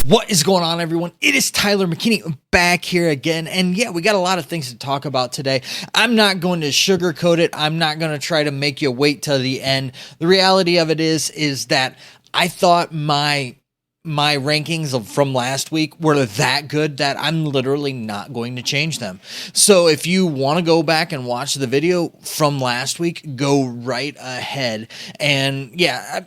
What is going on, everyone? It is Tyler McKinney back here again. And yeah, we got a lot of things to talk about today. I'm not going to sugarcoat it. I'm not going to try to make you wait till the end. The reality of it is that I thought my rankings from last week were that good that I'm literally not going to change them. So if you want to go back and watch the video from last week, go right ahead. And yeah,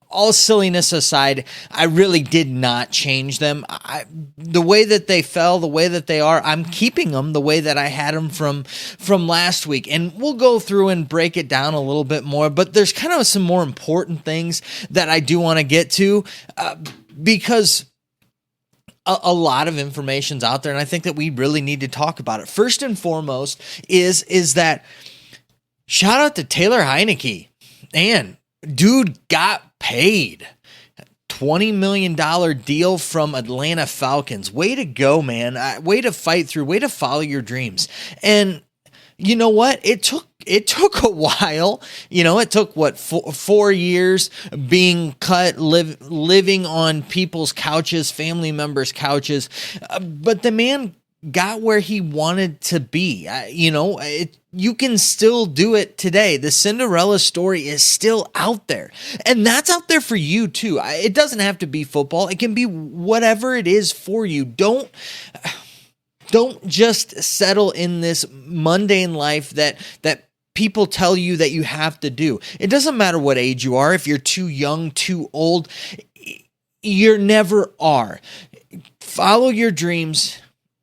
all silliness aside, I really did not change them. The way that they fell, the way that they are, I'm keeping them the way that I had them from last week. And we'll go through and break it down a little bit more, but there's kind of some more important things that I do want to get to because a lot of information's out there, and I think that we really need to talk about it. First and foremost is that shout out to Taylor Heinicke. And dude got paid. $20 million deal from Atlanta Falcons. Way to go, man. Way to fight through. Way to follow your dreams. And you know what? It took a while. You know, it took, 4 years being cut, living on people's couches, family members' couches. But the man got where he wanted to be. You can still do it today. The Cinderella story is still out there. And that's out there for you too. It doesn't have to be football. It can be whatever it is for you. Don't just settle in this mundane life that people tell you that you have to do. It doesn't matter what age you are. If you're too young, too old, you never are. Follow your dreams.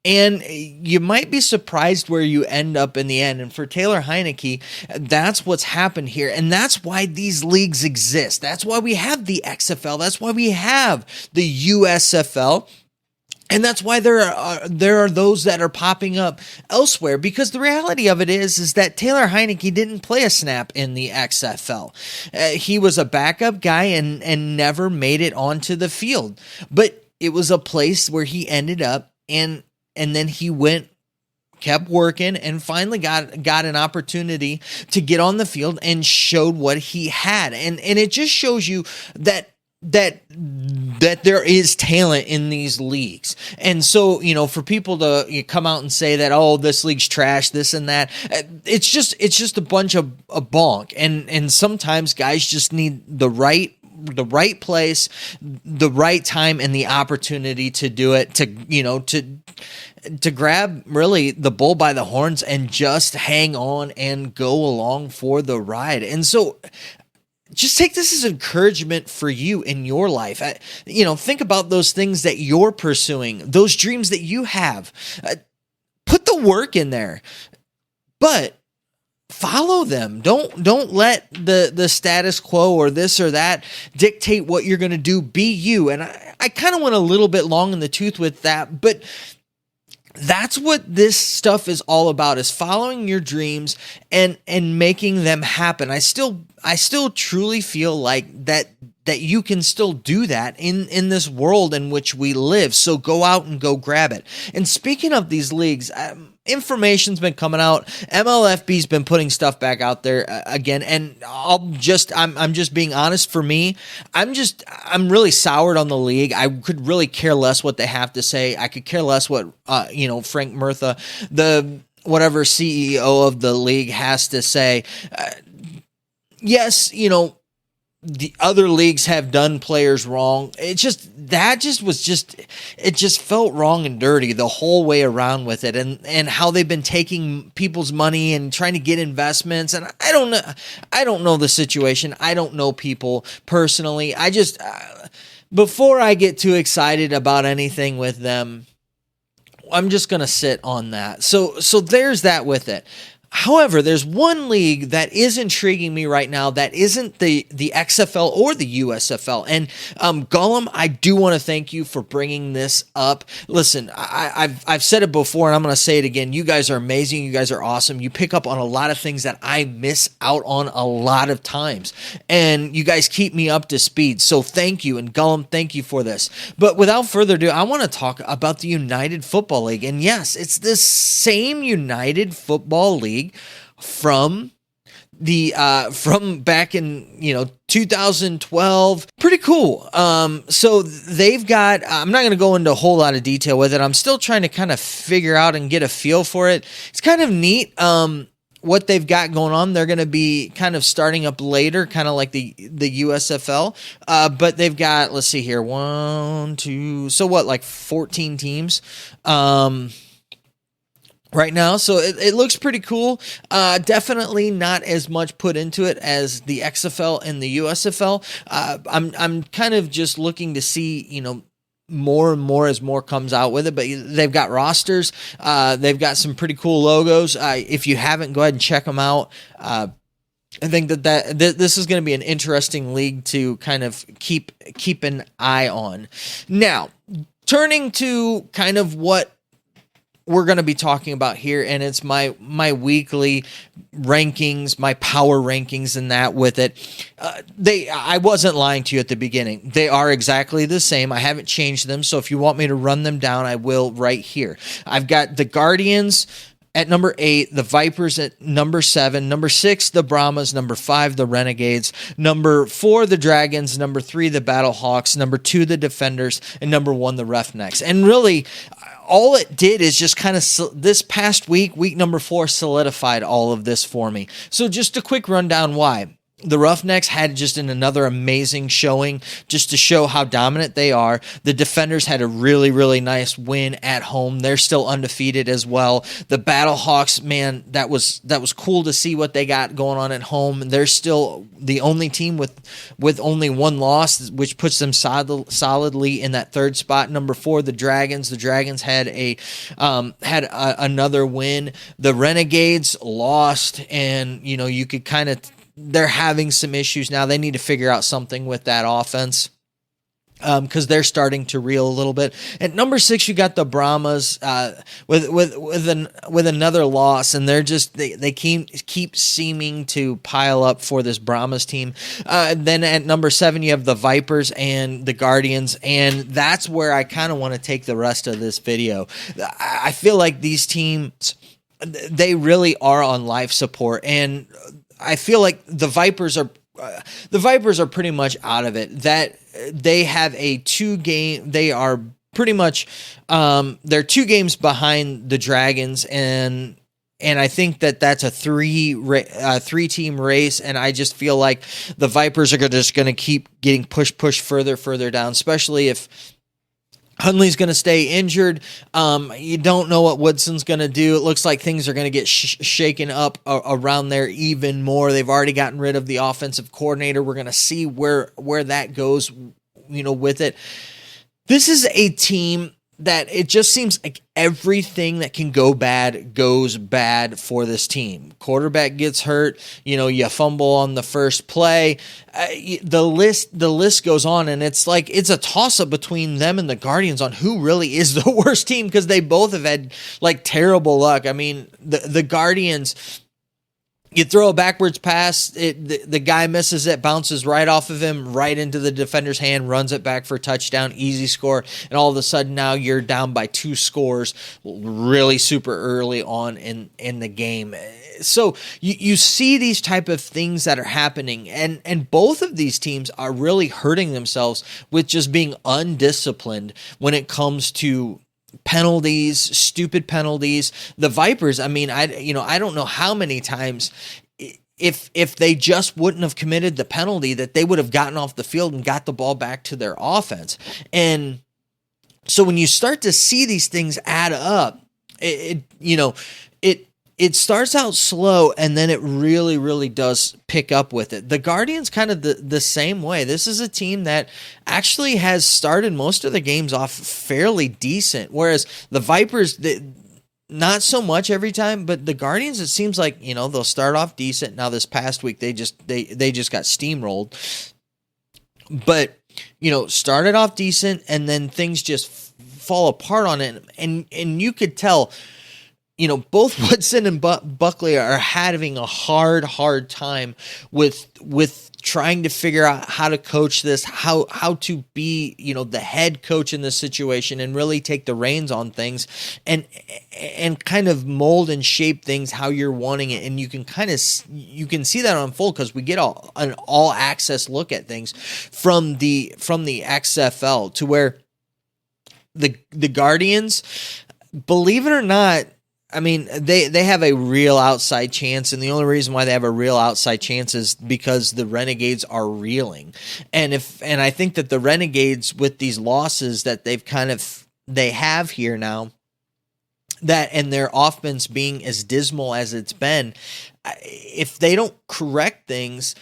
And you might be surprised where you end up in the end. And for Taylor Heinicke, that's what's happened here. And that's why these leagues exist. That's why we have the XFL. That's why we have the USFL. And that's why there are those that are popping up elsewhere, because the reality of it is that Taylor Heinicke didn't play a snap in the XFL. He was a backup guy and never made it onto the field. But it was a place where he ended up, and then he kept working, and finally got an opportunity to get on the field and showed what he had. And it just shows you that there is talent in these leagues. And so, for people to come out and say that, oh, this league's trash, this and that, it's just a bunch of bonk. And sometimes guys just need the right place, the right time, and the opportunity to do it, to grab really the bull by the horns and just hang on and go along for the ride. And so just take this as encouragement for you in your life. Think about those things that you're pursuing, those dreams that you have. Put the work in there, but follow them. Don't let the status quo or this or that dictate what you're going to do. Be you. And I kind of went a little bit long in the tooth with that, but that's what this stuff is all about, is following your dreams and making them happen. I still truly feel like that you can still do that in this world in which we live. So go out and go grab it. And speaking of these leagues, information's been coming out. MLFB's been putting stuff back out there again, and I'm just being honest. For me, I'm really soured on the league. I could really care less what they have to say. I could care less what Frank Murtha, the whatever CEO of the league, has to say. Yes, the other leagues have done players wrong. It just felt wrong and dirty the whole way around with it, and how they've been taking people's money and trying to get investments. And I don't know the situation. I don't know people personally. Before I get too excited about anything with them, I'm just going to sit on that. So there's that with it. However, there's one league that is intriguing me right now that isn't the XFL or the USFL. And Gollum, I do want to thank you for bringing this up. Listen, I've said it before, and I'm going to say it again. You guys are amazing. You guys are awesome. You pick up on a lot of things that I miss out on a lot of times, and you guys keep me up to speed. So thank you, and Gollum, thank you for this. But without further ado, I want to talk about the United Football League. And yes, it's the same United Football League from back in 2012. Pretty cool. So they've got, I'm not going to go into a whole lot of detail with it. I'm still trying to kind of figure out and get a feel for it. It's kind of neat. What they've got going on, they're going to be kind of starting up later, kind of like the USFL. But they've got, let's see here, 1, 2, so what, like 14 teams. Right now, so it looks pretty cool. Definitely not as much put into it as the XFL and the USFL. I'm kind of just looking to see, more and more as more comes out with it, but they've got rosters. They've got some pretty cool logos. If you haven't, go ahead and check them out. I think that this is going to be an interesting league to kind of keep an eye on. Now, turning to kind of what we're going to be talking about here, and it's my weekly rankings, my power rankings, and that with it. I wasn't lying to you at the beginning. They are exactly the same. I haven't changed them, so if you want me to run them down, I will right here. I've got the Guardians at number 8, the Vipers at number 7, number 6, the Brahmas, number 5, the Renegades, number 4, the Dragons, number 3, the Battlehawks, number 2, the Defenders, and number 1, the Roughnecks. And really, all it did is just kind of this past week number 4, solidified all of this for me. So just a quick rundown why. The Roughnecks had just another amazing showing just to show how dominant they are. The Defenders had a really, really nice win at home. They're still undefeated as well. The Battlehawks, man, that was cool to see what they got going on at home. They're still the only team with only one loss, which puts them solidly in that third spot. Number 4, the Dragons. The Dragons had another win. The Renegades lost, and you could kind of, they're having some issues now. They need to figure out something with that offense because they're starting to reel a little bit. At number 6, you got the Brahmas with another loss, and they're just they keep seeming to pile up for this Brahmas team. Then at number 7, you have the Vipers and the Guardians, and that's where I kind of want to take the rest of this video. I feel like these teams, they really are on life support, and I feel like the Vipers are pretty much out of it. That they have a 2-game. They are pretty much they're 2 games behind the Dragons, and I think that's a 3-team race. And I just feel like the Vipers are just going to keep getting pushed further down, especially if Hundley's going to stay injured. You don't know what Woodson's going to do. It looks like things are going to get shaken up around there even more. They've already gotten rid of the offensive coordinator. We're going to see where that goes, with it. This is a team that it just seems like everything that can go bad goes bad for this team. Quarterback gets hurt, you fumble on the first play. The list goes on, and it's like it's a toss-up between them and the Guardians on who really is the worst team, because they both have had like terrible luck. I mean, the Guardians, you throw a backwards pass, the guy misses it, bounces right off of him, right into the defender's hand, runs it back for a touchdown, easy score, and all of a sudden now you're down by 2 scores really super early on in the game. So you see these type of things that are happening, and both of these teams are really hurting themselves with just being undisciplined when it comes to penalties, stupid penalties. The Vipers, I mean, I don't know how many times if they just wouldn't have committed the penalty that they would have gotten off the field and got the ball back to their offense. And so when you start to see these things add up, it starts out slow, and then it really, really does pick up with it. The Guardians kind of the same way. This is a team that actually has started most of the games off fairly decent, whereas the Vipers, not so much every time, but the Guardians, it seems like, they'll start off decent. Now this past week, they just got steamrolled. But, started off decent, and then things just fall apart on it. And you could tell, both Woodson and Buckley are having a hard time with trying to figure out how to coach this, how to be, the head coach in this situation and really take the reins on things and kind of mold and shape things how you're wanting it. And you can see that unfold because we get an all access look at things from the XFL to where the Guardians, believe it or not, I mean, they have a real outside chance, and the only reason why they have a real outside chance is because the Renegades are reeling. And I think that the Renegades, with these losses that they have here now, that and their offense being as dismal as it's been, if they don't correct things,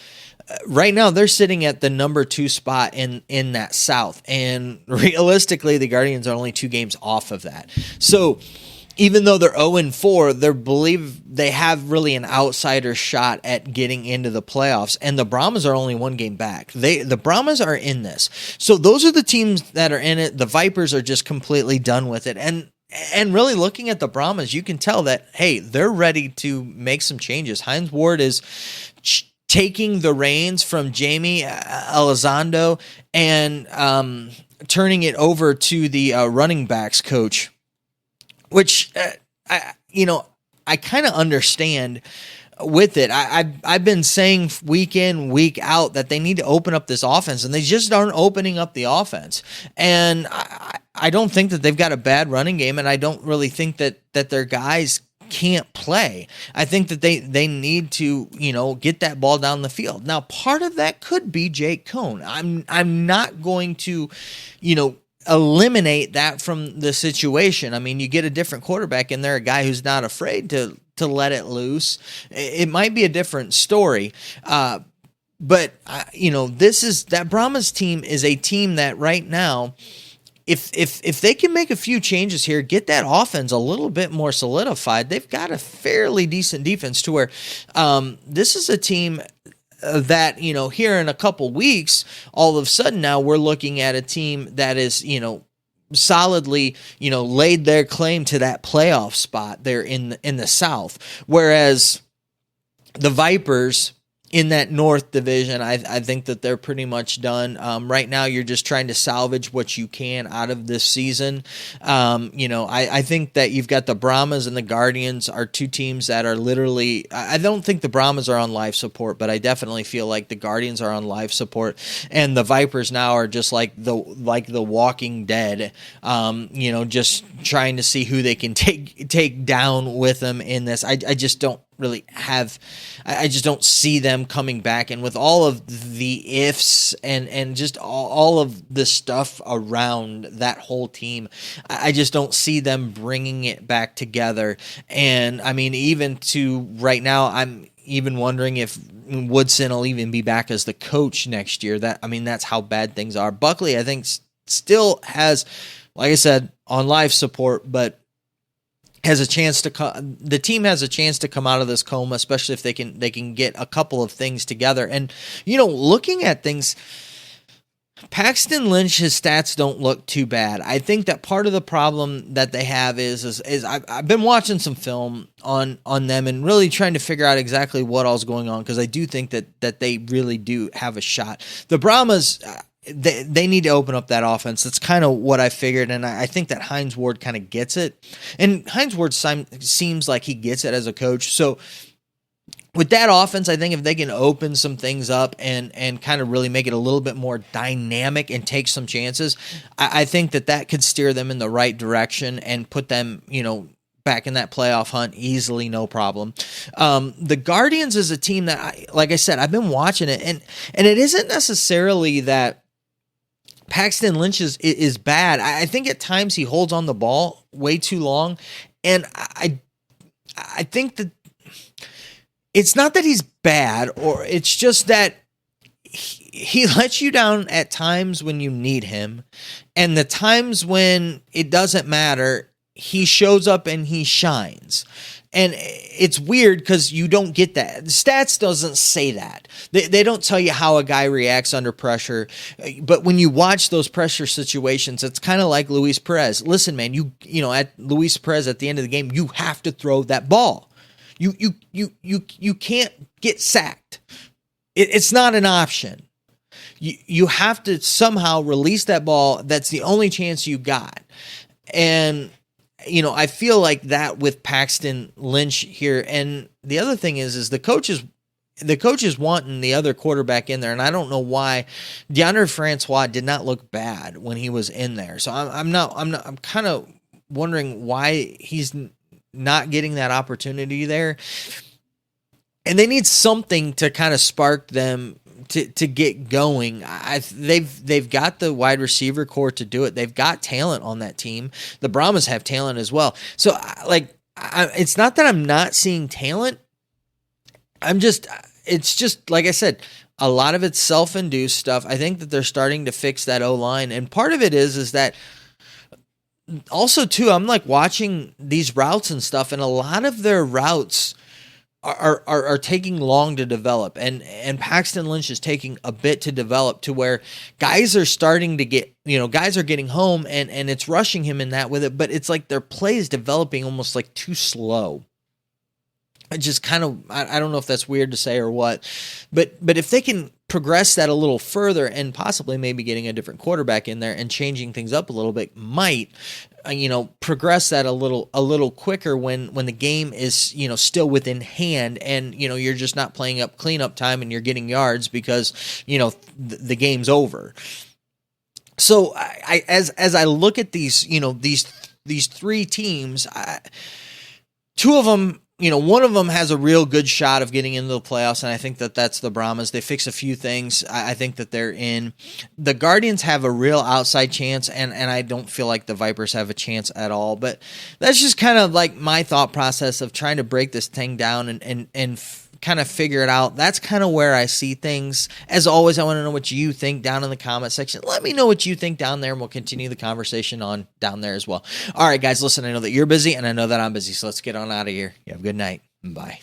right now they're sitting at the number 2 spot in that South, and realistically, the Guardians are only 2 games off of that. So even though they're 0-4, they believe they have really an outsider shot at getting into the playoffs, and the Brahmas are only 1 game back. The Brahmas are in this. So those are the teams that are in it. The Vipers are just completely done with it. And really looking at the Brahmas, you can tell that, hey, they're ready to make some changes. Hines Ward is taking the reins from Jamie Elizondo and turning it over to the running backs coach, which I kind of understand with it. I've been saying week in, week out that they need to open up this offense, and they just aren't opening up the offense. And I don't think that they've got a bad running game, and I don't really think that their guys can't play. I think that they need to, get that ball down the field. Now, part of that could be Jake Cohn. I'm not going to, eliminate that from the situation. I mean, you get a different quarterback in there, a guy who's not afraid to let it loose. It might be a different story. But that Brahmas team is a team that right now, if they can make a few changes here, get that offense a little bit more solidified, they've got a fairly decent defense to where this is a team that, here in a couple weeks, all of a sudden now we're looking at a team that is, solidly, laid their claim to that playoff spot there in the South. Whereas the Vipers in that North division, I think that they're pretty much done. Right now, you're just trying to salvage what you can out of this season. I think that you've got the Brahmas and the Guardians are 2 teams that are literally, I don't think the Brahmas are on life support, but I definitely feel like the Guardians are on life support, and the Vipers now are just like the Walking Dead, just trying to see who they can take down with them in this. I just don't really I just don't see them coming back, and with all of the ifs and just all of the stuff around that whole team, I just don't see them bringing it back together. And I mean, even to right now, I'm even wondering if Woodson will even be back as the coach next year. That's how bad things are. Buckley, I think, still has, like I said, on life support, but has a chance to the team has a chance to come out of this coma, especially if they can get a couple of things together. And looking at things, Paxton Lynch, his stats don't look too bad. I think that part of the problem that they have is I've been watching some film on them and really trying to figure out exactly what all's going on, because I do think that they really do have a shot. The Brahmas, they need to open up that offense. That's kind of what I figured, and I think that Hines Ward kind of gets it. And Hines Ward seems like he gets it as a coach. So with that offense, I think if they can open some things up and kind of really make it a little bit more dynamic and take some chances, I think that could steer them in the right direction and put them, back in that playoff hunt easily, no problem. The Guardians is a team that, like I said, I've been watching it, and it isn't necessarily that Paxton Lynch is bad. I think at times he holds on the ball way too long, and I think that it's not that he's bad, or it's just that he lets you down at times when you need him, and the times when it doesn't matter, he shows up and he shines. And it's weird because you don't get that. The stats doesn't say that. They don't tell you how a guy reacts under pressure. But when you watch those pressure situations, it's kind of like Luis Perez. Listen, man, you know, at Luis Perez at the end of the game, you have to throw that ball. You can't get sacked. It's not an option. You have to somehow release that ball. That's the only chance you got. And you know, I feel like that with Paxton Lynch here. And the other thing is the coaches wanting the other quarterback in there. And I don't know why DeAndre Francois did not look bad when he was in there. So I'm kind of wondering why he's not getting that opportunity there. And they need something to kind of spark them to get going. They've got the wide receiver core to do it. They've got talent on that team. The Brahmas have talent as well. So it's not that I'm not seeing talent. It's just like I said, a lot of it's self-induced stuff. I think that they're starting to fix that O-line. And part of it is that also too, I'm like watching these routes and stuff, and a lot of their routes are taking long to develop, and Paxton Lynch is taking a bit to develop, to where guys are starting to get, guys are getting home and it's rushing him in that with it, but it's like their play is developing almost like too slow. It just kind of, I don't know if that's weird to say or what, but if they can progress that a little further and possibly maybe getting a different quarterback in there and changing things up a little bit might, progress that a little quicker when the game is, still within hand, and, you're just not playing up cleanup time and you're getting yards because, the game's over. So as I look at these, these three teams, two of them, one of them has a real good shot of getting into the playoffs, and I think that that's the Brahmas. They fix a few things. I think that they're in. The Guardians have a real outside chance, and I don't feel like the Vipers have a chance at all. But that's just kind of like my thought process of trying to break this thing down and kind of figure it out. That's kind of where I see things. As always, I want to know what you think down in the comment section. Let me know what you think down there, and we'll continue the conversation on down there as well. All right, guys, listen, I know that you're busy, and I know that I'm busy, so let's get on out of here. You have a good night. Bye.